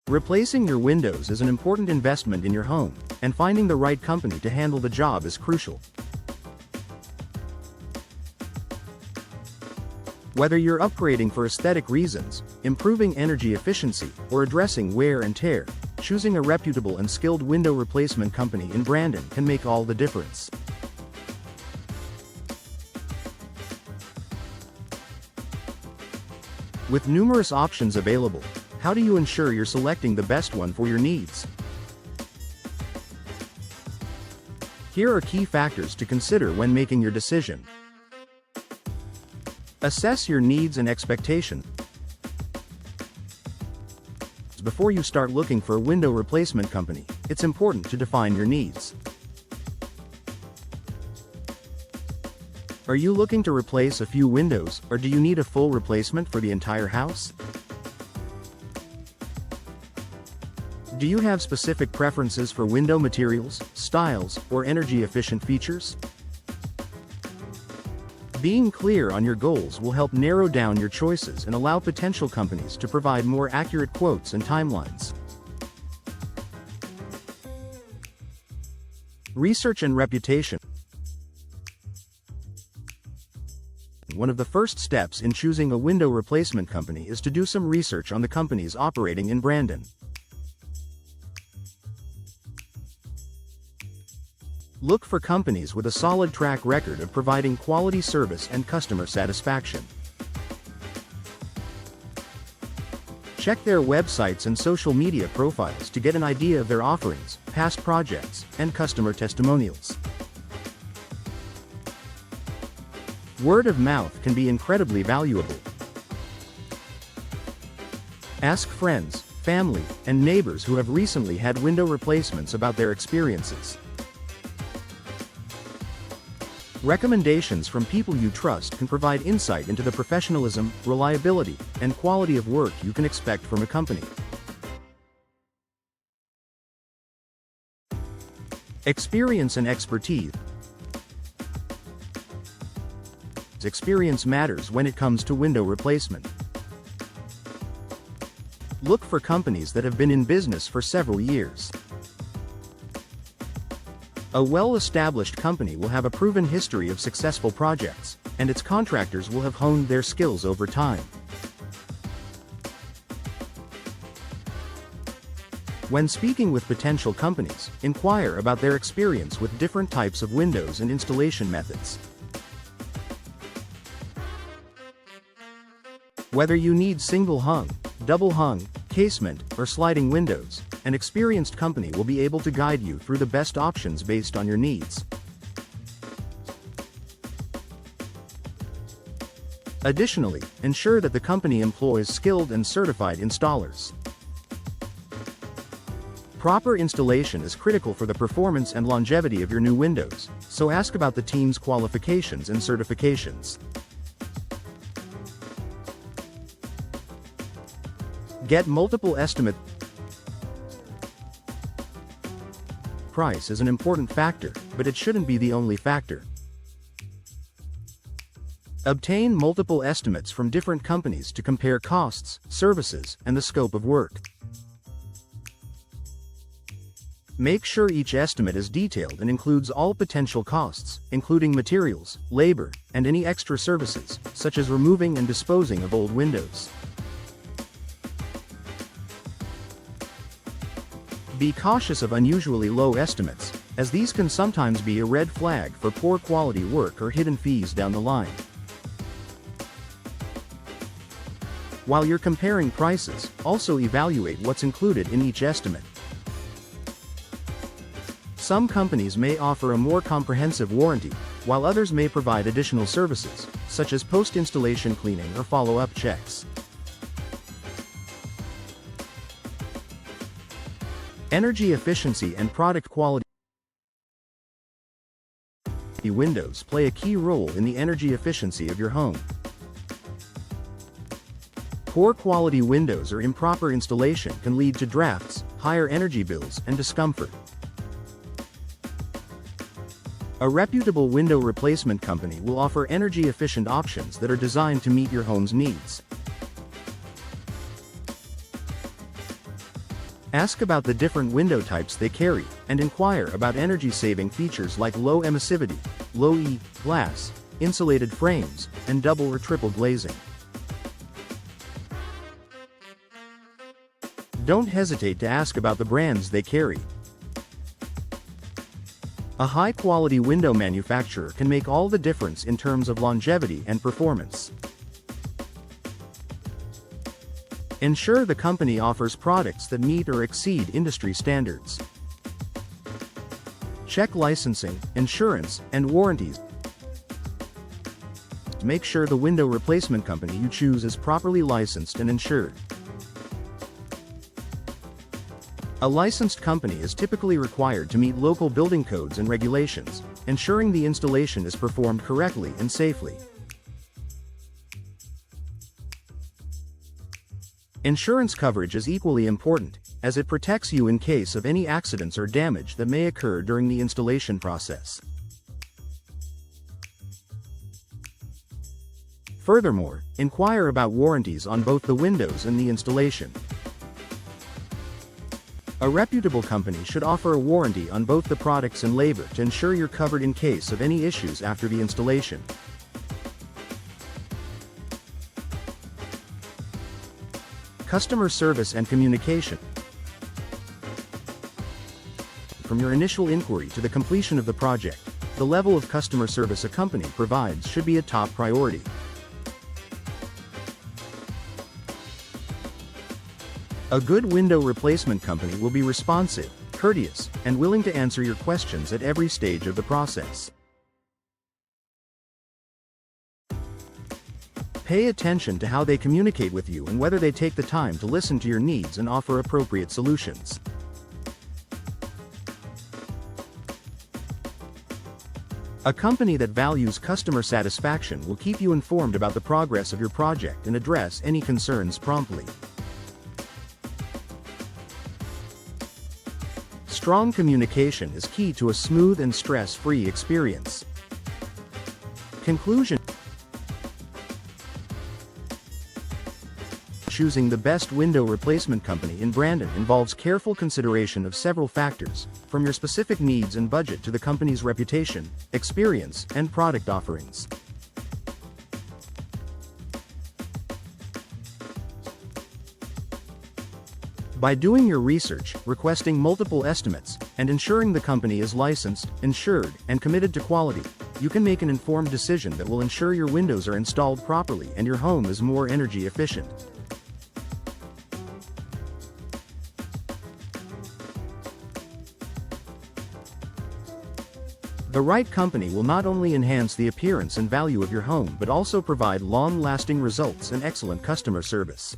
Replacing your windows is an important investment in your home, and finding the right company to handle the job is crucial. Whether you're upgrading for aesthetic reasons, improving energy efficiency, or addressing wear and tear, choosing a reputable and skilled window replacement company in Brandon can make all the difference. With numerous options available, how do you ensure you're selecting the best one for your needs? Here are key factors to consider when making your decision. Assess your needs and expectations. Before you start looking for a window replacement company, it's important to define your needs. Are you looking to replace a few windows, or do you need a full replacement for the entire house? Do you have specific preferences for window materials, styles, or energy-efficient features? Being clear on your goals will help narrow down your choices and allow potential companies to provide more accurate quotes and timelines. Research and reputation. One of the first steps in choosing a window replacement company is to do some research on the companies operating in Brandon. Look for companies with a solid track record of providing quality service and customer satisfaction. Check their websites and social media profiles to get an idea of their offerings, past projects, and customer testimonials. Word of mouth can be incredibly valuable. Ask friends, family, and neighbors who have recently had window replacements about their experiences. Recommendations from people you trust can provide insight into the professionalism, reliability, and quality of work you can expect from a company. Experience and expertise. Experience matters when it comes to window replacement. Look for companies that have been in business for several years. A well-established company will have a proven history of successful projects, and its contractors will have honed their skills over time. When speaking with potential companies, inquire about their experience with different types of windows and installation methods. Whether you need single-hung, double-hung, casement, or sliding windows, an experienced company will be able to guide you through the best options based on your needs. Additionally, ensure that the company employs skilled and certified installers. Proper installation is critical for the performance and longevity of your new windows, so ask about the team's qualifications and certifications. Get multiple estimates. Price is an important factor, but it shouldn't be the only factor. Obtain multiple estimates from different companies to compare costs, services, and the scope of work. Make sure each estimate is detailed and includes all potential costs, including materials, labor, and any extra services, such as removing and disposing of old windows. Be cautious of unusually low estimates, as these can sometimes be a red flag for poor quality work or hidden fees down the line. While you're comparing prices, also evaluate what's included in each estimate. Some companies may offer a more comprehensive warranty, while others may provide additional services, such as post-installation cleaning or follow-up checks. Energy efficiency and product quality. Windows play a key role in the energy efficiency of your home. Poor quality windows or improper installation can lead to drafts, higher energy bills, and discomfort. A reputable window replacement company will offer energy-efficient options that are designed to meet your home's needs. Ask about the different window types they carry, and inquire about energy-saving features like low emissivity, low E glass, insulated frames, and double or triple glazing. Don't hesitate to ask about the brands they carry. A high-quality window manufacturer can make all the difference in terms of longevity and performance. Ensure the company offers products that meet or exceed industry standards. Check licensing, insurance, and warranties. Make sure the window replacement company you choose is properly licensed and insured. A licensed company is typically required to meet local building codes and regulations, ensuring the installation is performed correctly and safely. Insurance coverage is equally important, as it protects you in case of any accidents or damage that may occur during the installation process. Furthermore, inquire about warranties on both the windows and the installation. A reputable company should offer a warranty on both the products and labor to ensure you're covered in case of any issues after the installation. Customer service and communication. From your initial inquiry to the completion of the project, the level of customer service a company provides should be a top priority. A good window replacement company will be responsive, courteous, and willing to answer your questions at every stage of the process. Pay attention to how they communicate with you and whether they take the time to listen to your needs and offer appropriate solutions. A company that values customer satisfaction will keep you informed about the progress of your project and address any concerns promptly. Strong communication is key to a smooth and stress-free experience. Conclusion: choosing the best window replacement company in Brandon involves careful consideration of several factors, from your specific needs and budget to the company's reputation, experience, and product offerings. By doing your research, requesting multiple estimates, and ensuring the company is licensed, insured, and committed to quality, you can make an informed decision that will ensure your windows are installed properly and your home is more energy efficient. The right company will not only enhance the appearance and value of your home but also provide long-lasting results and excellent customer service.